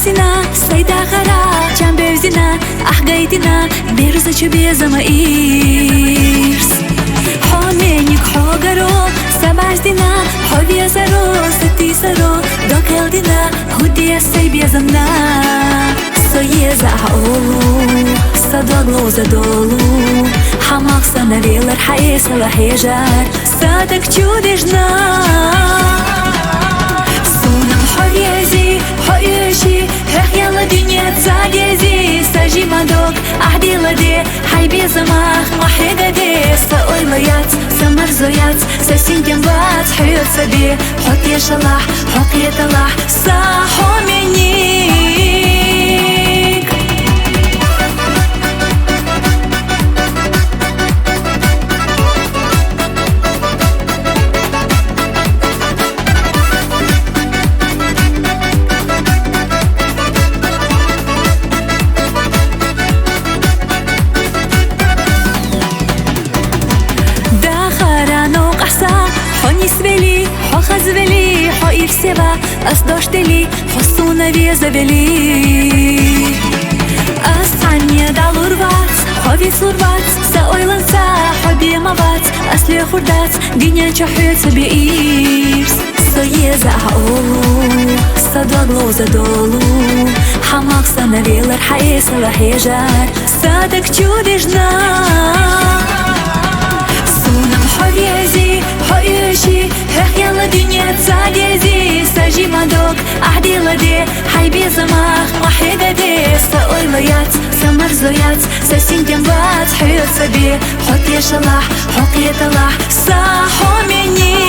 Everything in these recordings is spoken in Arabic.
سمازنا سيدا غرا جنبزنا أحقيتنا بيرز شبيزما إيرس حومينيك حوغرو سمازنا حوبيا زرو ستي سرو دوكالدنا هوديا سيبيزمنا سويزا أولو صدقلو زدولو حماق سنريل الحيس الحيجار صادق تشودجنا سونم حريزي حيشي هخ يلا دنيا تزاديزي ساجي مدوك أحدي لدي حيبي زماخ محيقة دي سأويليات سمرزويات سسين جنبات حيوت سبي حقي شلاح حقي طلاح صاحو منيك حو إرسيبا أصداشتلي حسونا везавели أصعني دالوربات حوبي صوربات سأويلنسا حوبي مبات أصلي خردات دنيا чахуется بإيرس سويزا أولو صدقلو زدولو حماق سنريل الحيس الحيجار صادق تشودجنا سونم حريزي حيشي هخ يلا دنيا تزاديزي ساجي مدوك أحدي لدي حيبي زماخ محيقة دي سأويليات سمرزويات سسين جنبات حيوت سبي حقي شلاح حقي طلاح صاحو منيك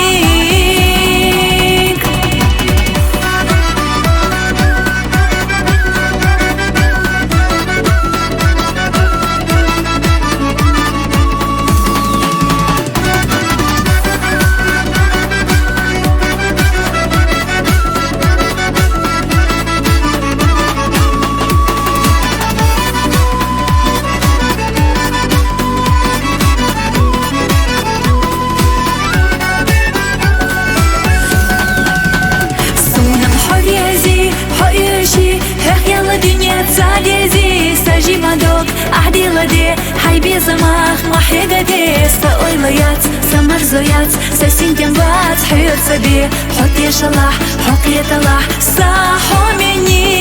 أحدي لدي حيبي زماخ محيقة دي سأويليات سمرزويات سسين جنبات حيوت سبي حقي شلاح حقي طلاح صاحو مني